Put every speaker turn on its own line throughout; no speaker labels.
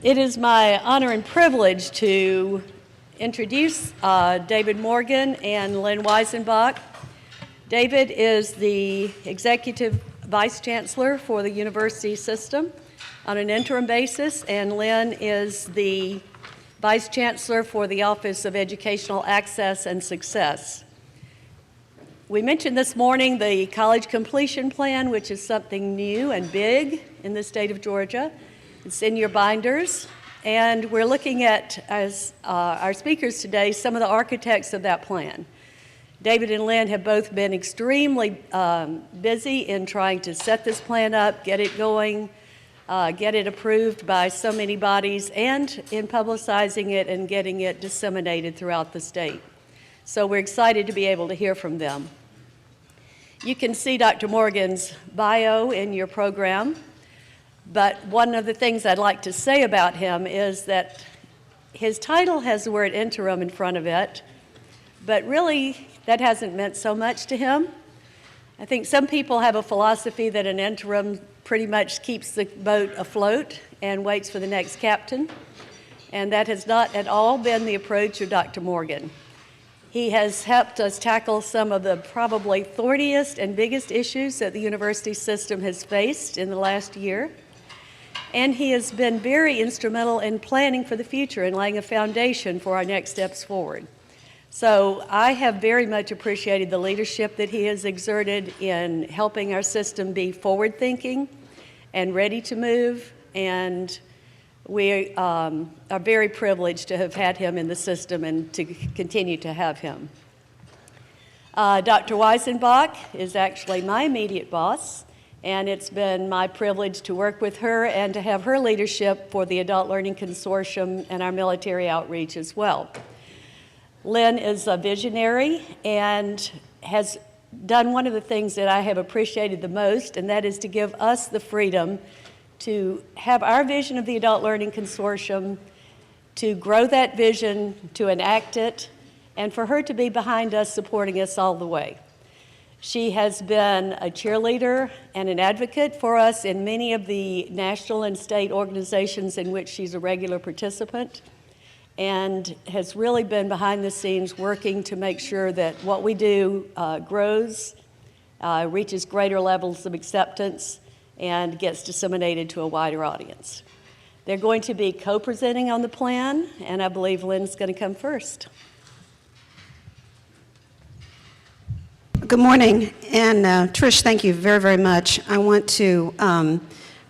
It is my honor and privilege to introduce David Morgan and Lynn Weisenbach. David is the Executive Vice Chancellor for the university system on an interim basis, and Lynn is the Vice Chancellor for the Office of Educational Access and Success. We mentioned this morning the college completion plan, which is something new and big in the state of Georgia. It's in your binders, and we're looking at, as our speakers today, some of the architects of that plan. David and Lynn have both been extremely busy in trying to set this plan up, get it going, get it approved by so many bodies, and in publicizing it and getting it disseminated throughout the state. So we're excited to be able to hear from them. You can see Dr. Morgan's bio in your program. But one of the things I'd like to say about him is that his title has the word interim in front of it, but really that hasn't meant so much to him. I think some people have a philosophy that an interim pretty much keeps the boat afloat and waits for the next captain, and that has not at all been the approach of Dr. Morgan. He has helped us tackle some of the probably thorniest and biggest issues that the university system has faced in the last year. And he has been very instrumental in planning for the future and laying a foundation for our next steps forward. So I have very much appreciated the leadership that he has exerted in helping our system be forward-thinking and ready to move, and we are very privileged to have had him in the system and to continue to have him. Dr. Weisenbach is actually my immediate boss, and it's been my privilege to work with her and to have her leadership for the Adult Learning Consortium and our military outreach as well. Lynn is a visionary and has done one of the things that I have appreciated the most, and that is to give us the freedom to have our vision of the Adult Learning Consortium, to grow that vision, to enact it, and for her to be behind us, supporting us all the way. She has been a cheerleader and an advocate for us in many of the national and state organizations in which she's a regular participant, and has really been behind the scenes working to make sure that what we do grows, reaches greater levels of acceptance, and gets disseminated to a wider audience. They're going to be co-presenting on the plan, and I believe Lynn's going to come first.
Good morning, and Trish, thank you very, very much. I want to,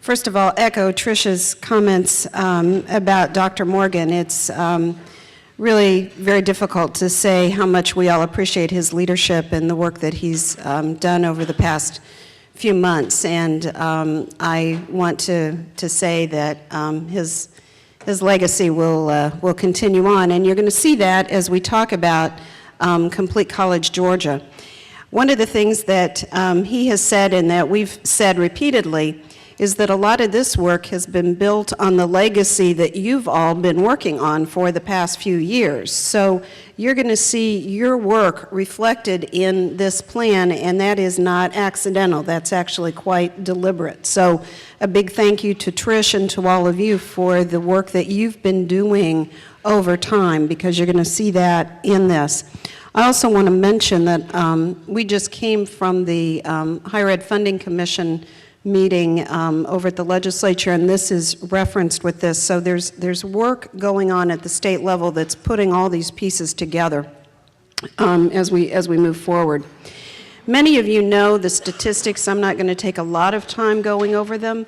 first of all, echo Trish's comments about Dr. Morgan. It's really very difficult to say how much we all appreciate his leadership and the work that he's done over the past few months, and I want to say that his legacy will continue on, and you're going to see that as we talk about Complete College Georgia. One of the things that he has said and that we've said repeatedly is that a lot of this work has been built on the legacy that you've all been working on for the past few years. So you're going to see your work reflected in this plan, and that is not accidental. That's actually quite deliberate. So a big thank you to Trish and to all of you for the work that you've been doing over time, because you're going to see that in this. I also want to mention that we just came from the Higher Ed Funding Commission meeting over at the legislature, and this is referenced with this. So there's work going on at the state level that's putting all these pieces together as we move forward. Many of you know the statistics. I'm not going to take a lot of time going over them,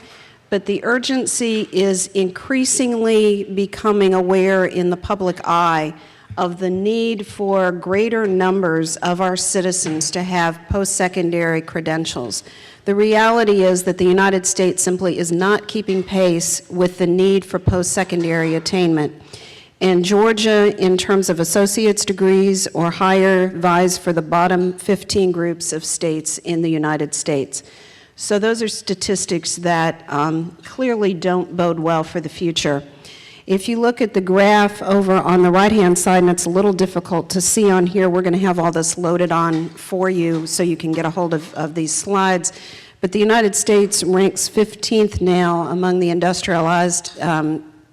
but the urgency is increasingly becoming aware in the public eye of the need for greater numbers of our citizens to have post-secondary credentials. The reality is that the United States simply is not keeping pace with the need for post-secondary attainment. And Georgia, in terms of associate's degrees or higher, vies for the bottom 15 groups of states in the United States. So those are statistics that clearly don't bode well for the future. If you look at the graph over on the right-hand side, and it's a little difficult to see on here, we're going to have all this loaded on for you so you can get a hold of these slides. But the United States ranks 15th now among the industrialized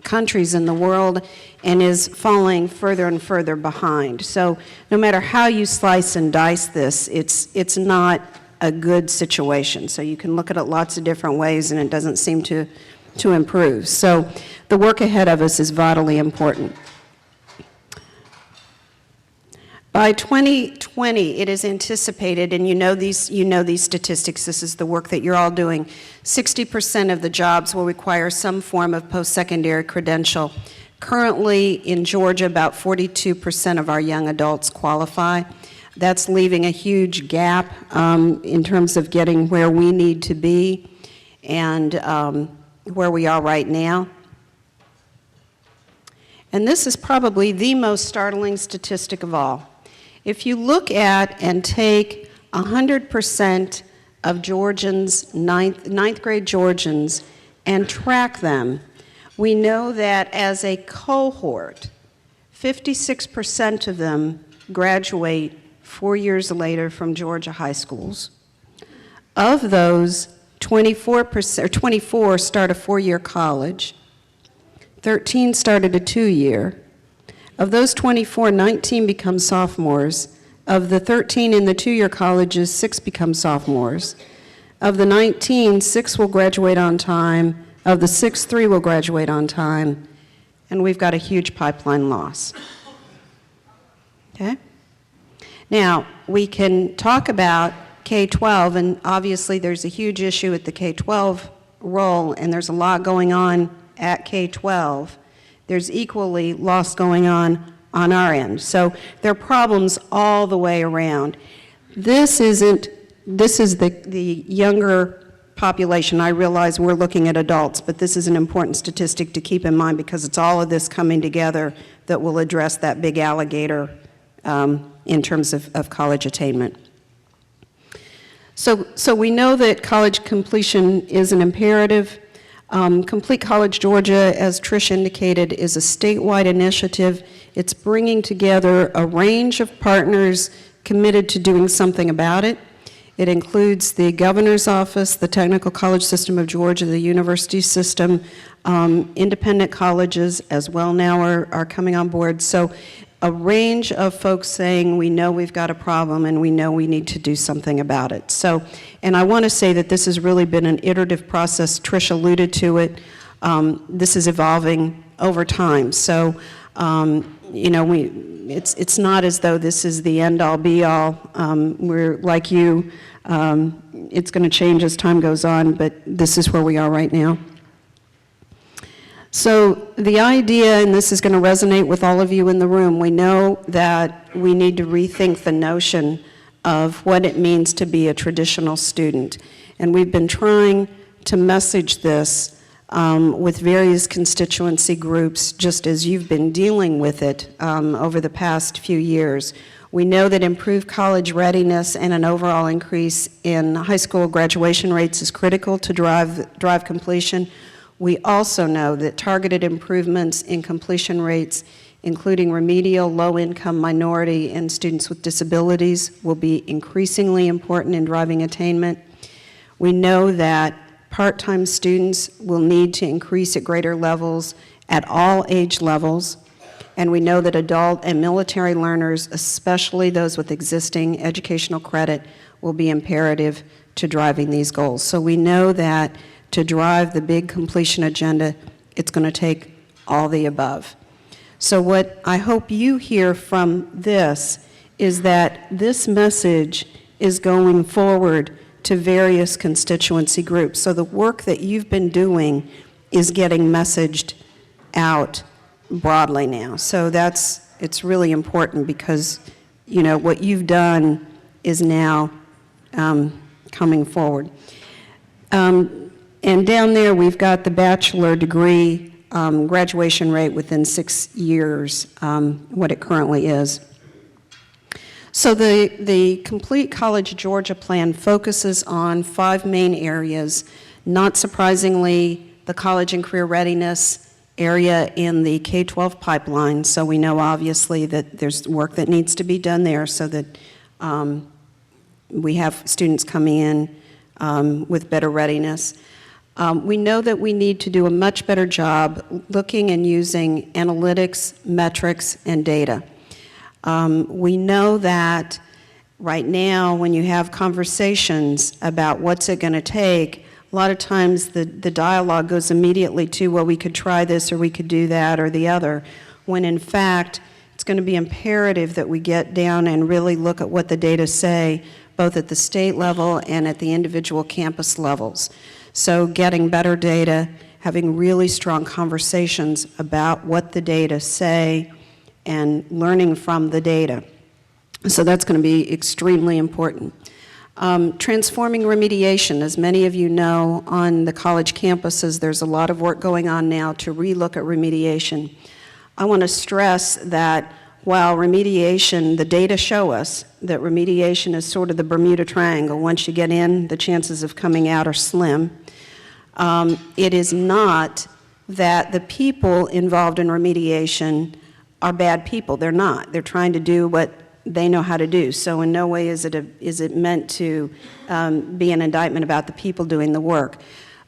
countries in the world and is falling further and further behind. So no matter how you slice and dice this, it's not a good situation. So you can look at it lots of different ways and it doesn't seem to improve. So the work ahead of us is vitally important. By 2020, it is anticipated, and you know these statistics, this is the work that you're all doing, 60% of the jobs will require some form of post-secondary credential. Currently, in Georgia, about 42% of our young adults qualify. That's leaving a huge gap in terms of getting where we need to be and where we are right now. And this is probably the most startling statistic of all. If you look at and take 100% of Georgians, ninth grade Georgians, and track them, we know that as a cohort, 56% of them graduate 4 years later from Georgia high schools. Of those, 24 start a 4-year college, 13 started a 2-year. Of those 24, 19 become sophomores. Of the 13 in the 2-year colleges, 6 become sophomores. Of the 19, 6 will graduate on time. Of the 6, 3 will graduate on time. And we've got a huge pipeline loss. Okay? Now, we can talk about K-12, and obviously there's a huge issue at the K-12 role, and there's a lot going on at K-12. There's equally loss going on our end. So there are problems all the way around. This is the younger population. I realize we're looking at adults, but this is an important statistic to keep in mind because it's all of this coming together that will address that big alligator in terms of college attainment. So we know that college completion is an imperative. Complete College Georgia, as Trish indicated, is a statewide initiative. It's bringing together a range of partners committed to doing something about it. It includes the governor's office, the Technical College System of Georgia, the university system, independent colleges as well now are coming on board. So a range of folks saying we know we've got a problem and we know we need to do something about it. So, and I want to say that this has really been an iterative process. Trish alluded to it. This is evolving over time. So, you know, it's not as though this is the end-all, be-all. We're like you. It's going to change as time goes on, but this is where we are right now. So the idea, and this is going to resonate with all of you in the room, we know that we need to rethink the notion of what it means to be a traditional student. And we've been trying to message this with various constituency groups, just as you've been dealing with it over the past few years. We know that improved college readiness and an overall increase in high school graduation rates is critical to drive completion. We also know that targeted improvements in completion rates, including remedial, low-income, minority, and students with disabilities, will be increasingly important in driving attainment. We know that part-time students will need to increase at greater levels at all age levels, and we know that adult and military learners, especially those with existing educational credit, will be imperative to driving these goals. So we know that to drive the big completion agenda, it's going to take all the above. So what I hope you hear from this is that this message is going forward to various constituency groups. So the work that you've been doing is getting messaged out broadly now. So it's really important because, you know, what you've done is now coming forward. And down there, we've got the bachelor degree graduation rate within 6 years, what it currently is. So the Complete College Georgia plan focuses on 5 main areas. Not surprisingly, the college and career readiness area in the K-12 pipeline. So we know obviously that there's work that needs to be done there so that we have students coming in with better readiness. We know that we need to do a much better job looking and using analytics, metrics, and data. We know that right now when you have conversations about what's it going to take, a lot of times the dialogue goes immediately to, well, we could try this or we could do that or the other, when in fact it's going to be imperative that we get down and really look at what the data say, both at the state level and at the individual campus levels. So getting better data, having really strong conversations about what the data say, and learning from the data. So that's going to be extremely important. Transforming remediation. As many of you know, on the college campuses, there's a lot of work going on now to relook at remediation. I want to stress that while remediation, the data show us that remediation is sort of the Bermuda Triangle. Once you get in, the chances of coming out are slim. It is not that the people involved in remediation are bad people. They're not. They're trying to do what they know how to do. So in no way is it meant to be an indictment about the people doing the work.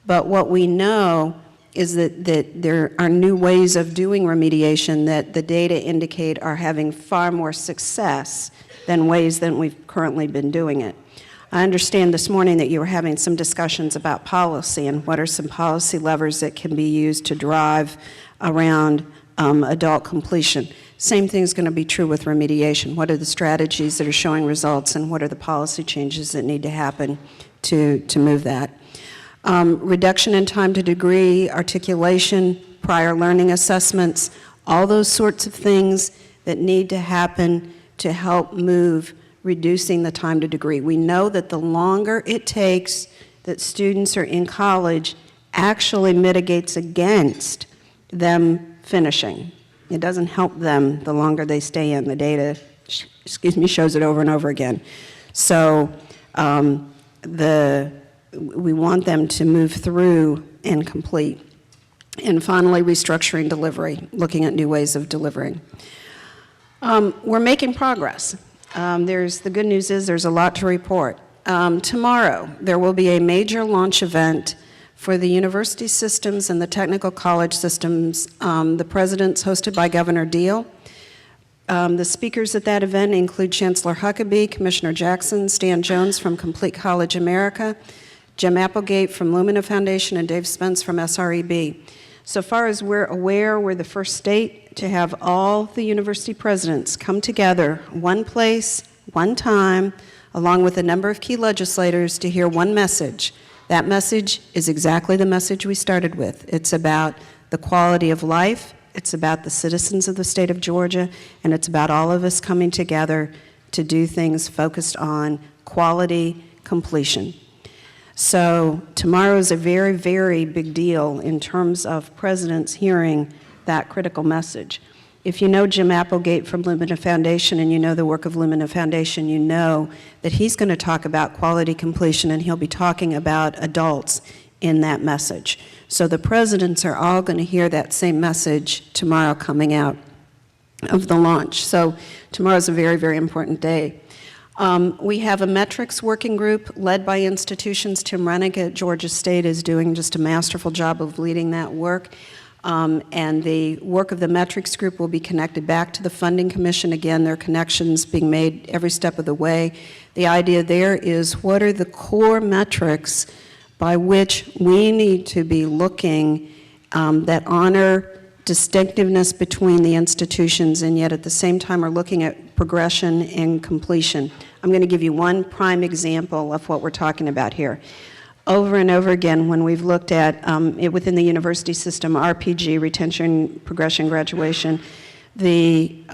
But what we know is that there are new ways of doing remediation that the data indicate are having far more success than ways that we've currently been doing it. I understand this morning that you were having some discussions about policy and what are some policy levers that can be used to drive around adult completion. Same thing is going to be true with remediation. What are the strategies that are showing results and what are the policy changes that need to happen to move that? Reduction in time to degree, articulation, prior learning assessments, all those sorts of things that need to happen to help move reducing the time to degree. We know that the longer it takes that students are in college actually mitigates against them finishing. It doesn't help them the longer they stay in. The data, shows it over and over again. So we want them to move through and complete. And finally, restructuring delivery, looking at new ways of delivering. We're making progress. The good news is there's a lot to report. Tomorrow, there will be a major launch event for the university systems and the technical college systems. The president's hosted by Governor Deal. The speakers at that event include Chancellor Huckabee, Commissioner Jackson, Stan Jones from Complete College America, Jim Applegate from Lumina Foundation, and Dave Spence from SREB. So far as we're aware, we're the first state to have all the university presidents come together, one place, one time, along with a number of key legislators to hear one message. That message is exactly the message we started with. It's about the quality of life, it's about the citizens of the state of Georgia, and it's about all of us coming together to do things focused on quality completion. So tomorrow is a very, very big deal in terms of presidents hearing that critical message. If you know Jim Applegate from Lumina Foundation and you know the work of Lumina Foundation, you know that he's going to talk about quality completion and he'll be talking about adults in that message. So the presidents are all going to hear that same message tomorrow coming out of the launch. So tomorrow's a very, very important day. We have a metrics working group led by institutions. Tim Rennick at Georgia State is doing just a masterful job of leading that work. And the work of the metrics group will be connected back to the funding commission. Again, there are connections being made every step of the way. The idea there is what are the core metrics by which we need to be looking that honor distinctiveness between the institutions and yet at the same time are looking at progression and completion. I'm going to give you one prime example of what we're talking about here. Over and over again, when we've looked at it within the university system, RPG, retention, progression, graduation, the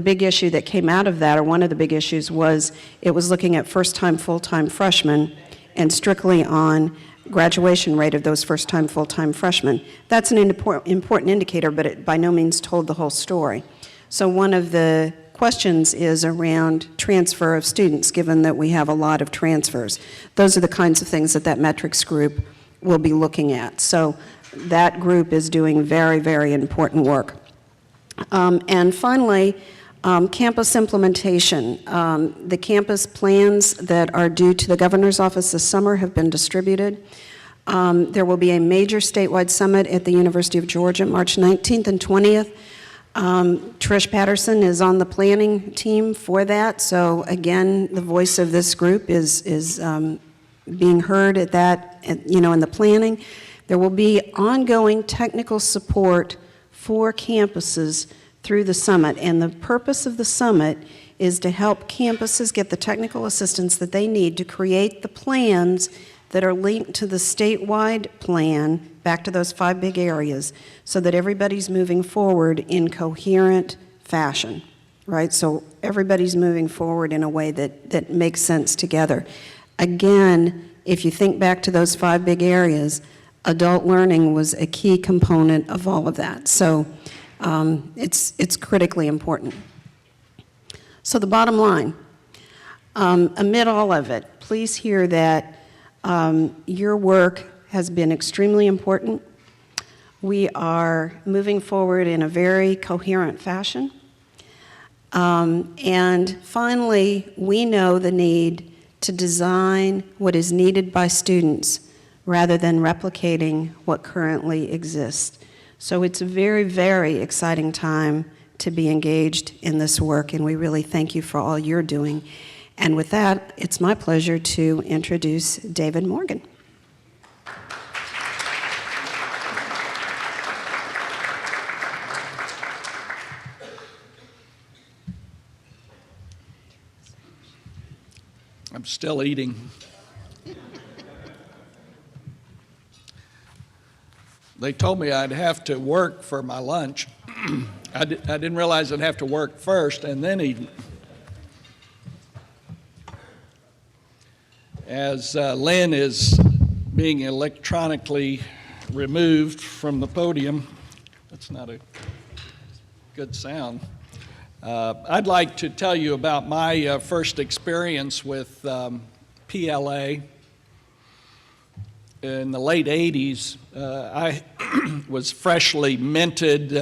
big issue that came out of that, or one of the big issues, was it was looking at first-time, full-time freshmen and strictly on graduation rate of those first-time, full-time freshmen. That's an important indicator, but it by no means told the whole story. So one of the questions is around transfer of students, given that we have a lot of transfers. Those are the kinds of things that that metrics group will be looking at. So that group is doing very, very important work. And finally, campus implementation. The campus plans that are due to the governor's office this summer have been distributed. There will be a major statewide summit at the University of Georgia, March 19th and 20th. Trish Patterson is on the planning team for that, so again, the voice of this group is being heard at that, in the planning. There will be ongoing technical support for campuses through the summit, and the purpose of the summit is to help campuses get the technical assistance that they need to create the plans that are linked to the statewide plan, back to those 5 big areas, so that everybody's moving forward in coherent fashion, right? So everybody's moving forward in a way that makes sense together. Again, if you think back to those 5 big areas, adult learning was a key component of all of that. So it's critically important. So the bottom line, amid all of it, please hear that your work has been extremely important. We are moving forward in a very coherent fashion. And finally, we know the need to design what is needed by students rather than replicating what currently exists. So it's a very, very exciting time to be engaged in this work, and we really thank you for all you're doing. And with that, it's my pleasure to introduce David Morgan.
I'm still eating. They told me I'd have to work for my lunch. I didn't realize I'd have to work first and then eat. As Lynn is being electronically removed from the podium, that's not a good sound. I'd like to tell you about my first experience with PLA. In the late 80s, I was freshly minted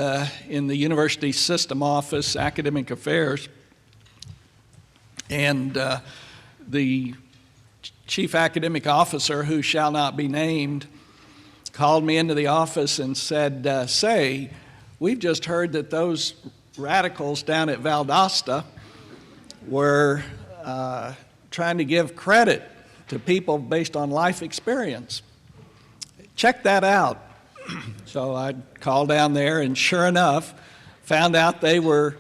in the university system office, academic affairs, and the chief academic officer, who shall not be named, called me into the office and said, say, we've just heard that those radicals down at Valdosta were trying to give credit to people based on life experience. Check that out. So I called down there, and sure enough, found out they were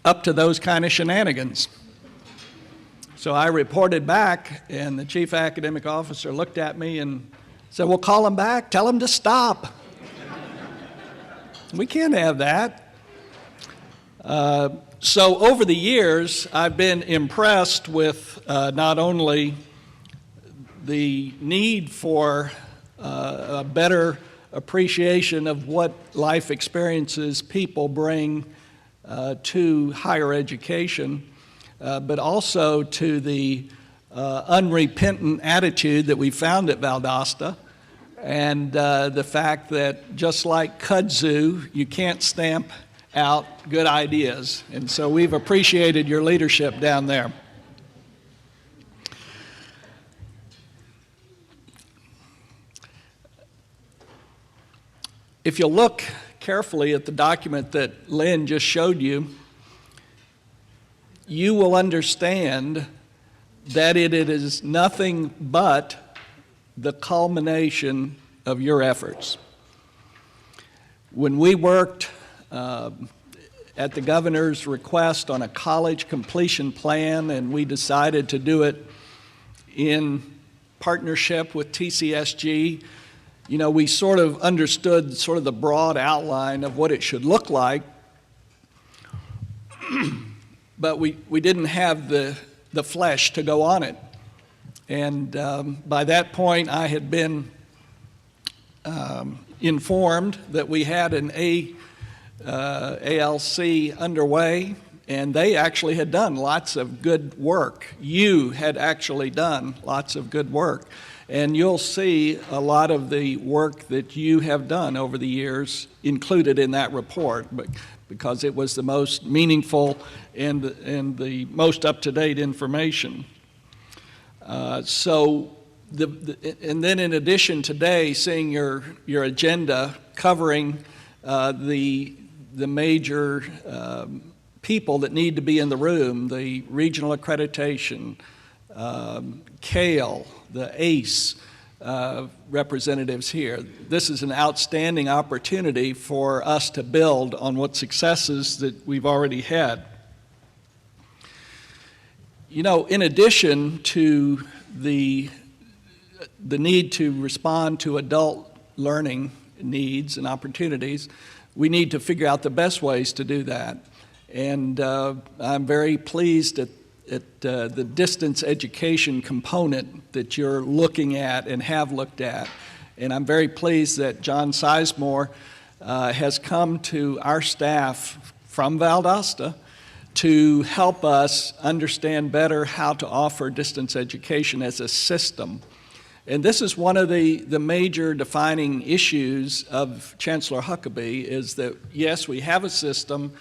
up to those kind of shenanigans. So I reported back, and the chief academic officer looked at me and said, well, call them back, tell them to stop. We can't have that. So over the years, I've been impressed with not only the need for a better appreciation of what life experiences people bring to higher education, but also to the unrepentant attitude that we found at Valdosta, and the fact that just like kudzu, you can't stamp out good ideas. And so we've appreciated your leadership down there. If you look carefully at the document that Lynn just showed you, you will understand that it is nothing but the culmination of your efforts. When we worked at the governor's request on a college completion plan, and we decided to do it in partnership with TCSG, you know, we sort of understood sort of the broad outline of what it should look like, but we didn't have the flesh to go on it. And by that point, I had been informed that we had an ALC underway, and they actually had done lots of good work. You had actually done lots of good work. And you'll see a lot of the work that you have done over the years included in that report, but because it was the most meaningful and the most up-to-date information. So And then in addition today, seeing your agenda covering the major people that need to be in the room, the regional accreditation, CALE, the ACE representatives here. This is an outstanding opportunity for us to build on what successes that we've already had. You know, in addition to the need to respond to adult learning needs and opportunities, we need to figure out the best ways to do that. And I'm very pleased at the distance education component that you're looking at and have looked at. And I'm very pleased that John Sizemore has come to our staff from Valdosta to help us understand better how to offer distance education as a system. And this is one of the major defining issues of Chancellor Huckabee, is that yes, we have a system,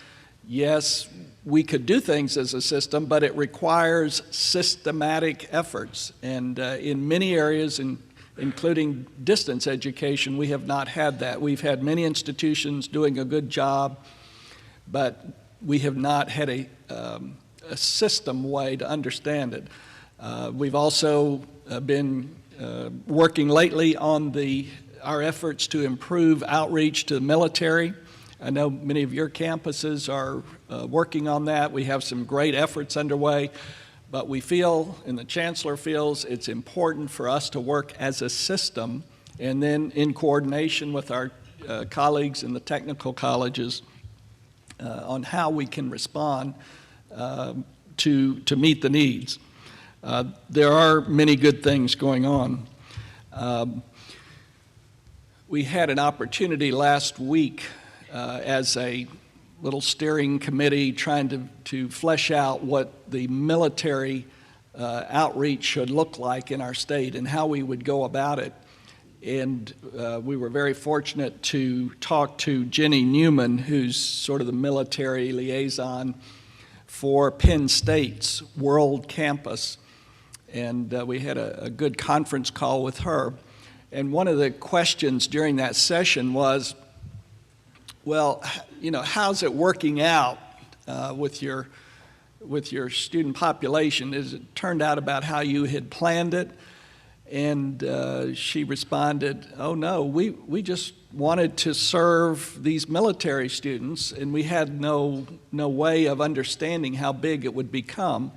yes, we could do things as a system, but it requires systematic efforts. And in many areas, including distance education, we have not had that. We've had many institutions doing a good job, but we have not had a system way to understand it. We've also been working lately on our efforts to improve outreach to the military. I know many of your campuses are working on that. We have some great efforts underway, but we feel, and the Chancellor feels, it's important for us to work as a system and then in coordination with our colleagues in the technical colleges on how we can respond to meet the needs. There are many good things going on. We had an opportunity last week as a little steering committee trying to flesh out what the military outreach should look like in our state and how we would go about it. And we were very fortunate to talk to Jenny Newman, who's sort of the military liaison for Penn State's World Campus. And we had a good conference call with her. And one of the questions during that session was, well, you know, how's it working out with your student population? Is it turned out about how you had planned it? And she responded, oh no, we just wanted to serve these military students, and we had no way of understanding how big it would become.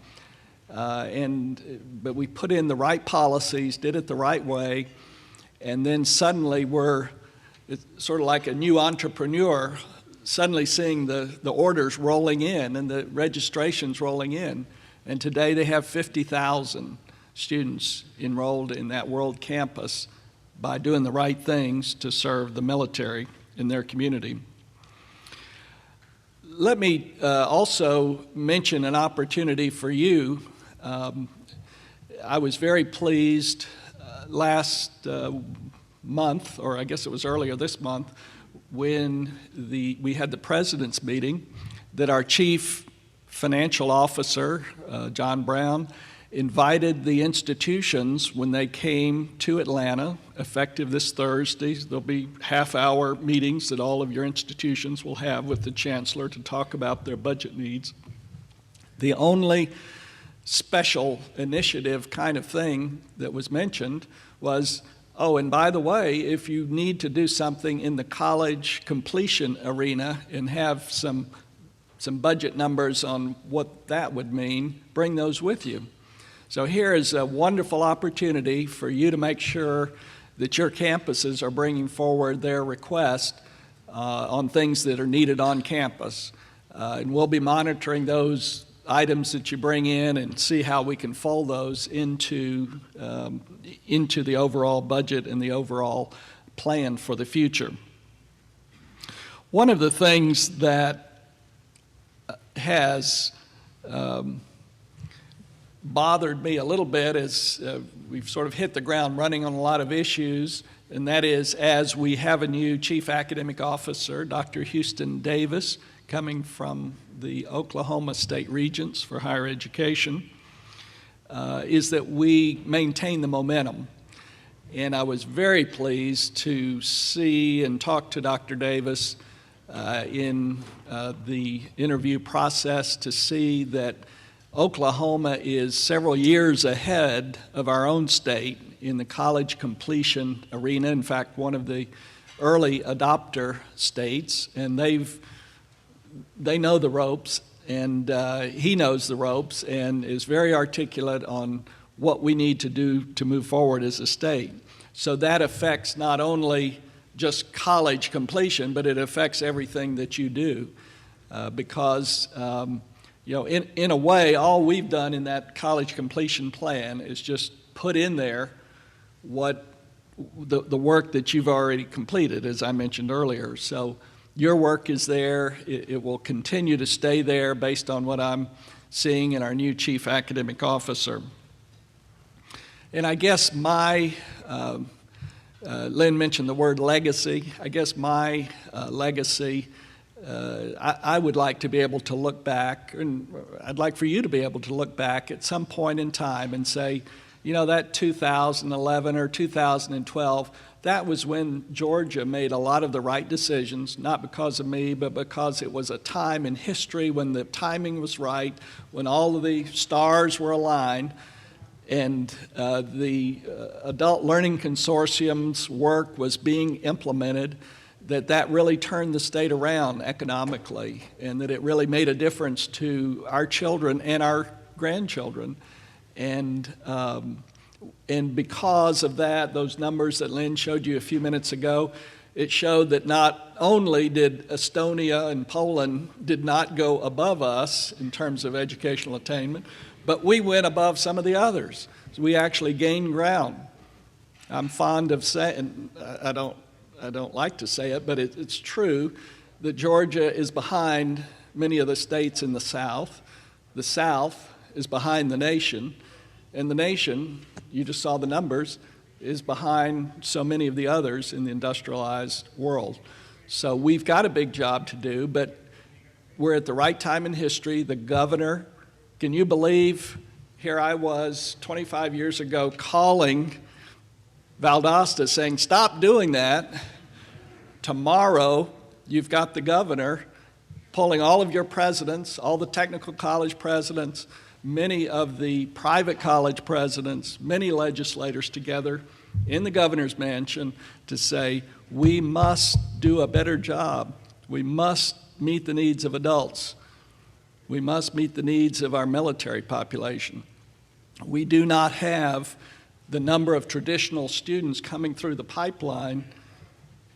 But we put in the right policies, did it the right way, and then suddenly it's sort of like a new entrepreneur, suddenly seeing the orders rolling in and the registrations rolling in. And today they have 50,000 students enrolled in that World Campus by doing the right things to serve the military in their community. Let me also mention an opportunity for you. I was very pleased last month, or I guess it was earlier this month, when we had the President's meeting, that our Chief Financial Officer, John Brown, invited the institutions when they came to Atlanta, effective this Thursday. There'll be half-hour meetings that all of your institutions will have with the Chancellor to talk about their budget needs. The only special initiative kind of thing that was mentioned was, oh, and by the way, if you need to do something in the college completion arena and have some budget numbers on what that would mean, bring those with you. So here is a wonderful opportunity for you to make sure that your campuses are bringing forward their request on things that are needed on campus. And we'll be monitoring those items that you bring in and see how we can fold those into the overall budget and the overall plan for the future. One of the things that has bothered me a little bit is we've sort of hit the ground running on a lot of issues, and that is, as we have a new Chief Academic Officer, Dr. Houston Davis, coming from the Oklahoma State Regents for Higher Education, is that we maintain the momentum. And I was very pleased to see and talk to Dr. Davis in the interview process to see that Oklahoma is several years ahead of our own state in the college completion arena. In fact, one of the early adopter states, and they know the ropes, and he knows the ropes and is very articulate on what we need to do to move forward as a state. So that affects not only just college completion, but it affects everything that you do because in a way, all we've done in that college completion plan is just put in there what the work that you've already completed, as I mentioned earlier. So your work is there. It will continue to stay there based on what I'm seeing in our new chief academic officer. And I guess Lynn mentioned the word legacy. I guess my legacy, I would like to be able to look back, and I'd like for you to be able to look back at some point in time and say, that 2011 or 2012, that was when Georgia made a lot of the right decisions, not because of me, but because it was a time in history when the timing was right, when all of the stars were aligned, and the Adult Learning Consortium's work was being implemented, that really turned the state around economically, and that it really made a difference to our children and our grandchildren. And because of that, those numbers that Lynn showed you a few minutes ago, it showed that not only did Estonia and Poland did not go above us in terms of educational attainment, but we went above some of the others. So we actually gained ground. I'm fond of saying, I don't like to say it, but it's true that Georgia is behind many of the states in the South. The South is behind the nation, and the nation, you just saw the numbers, is behind so many of the others in the industrialized world. So we've got a big job to do, but we're at the right time in history. The governor, can you believe, here I was 25 years ago calling Valdosta saying, stop doing that. Tomorrow, you've got the governor pulling all of your presidents, all the technical college presidents, many of the private college presidents, many legislators together in the governor's mansion to say, we must do a better job. We must meet the needs of adults. We must meet the needs of our military population. We do not have the number of traditional students coming through the pipeline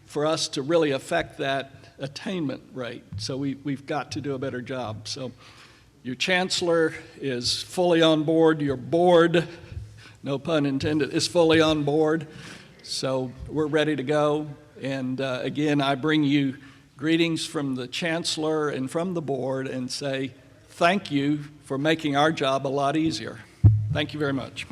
for us to really affect that attainment rate. So we've got to do a better job. So your chancellor is fully on board. Your board, no pun intended, is fully on board. So we're ready to go. And again, I bring you greetings from the chancellor and from the board and say thank you for making our job a lot easier. Thank you very much.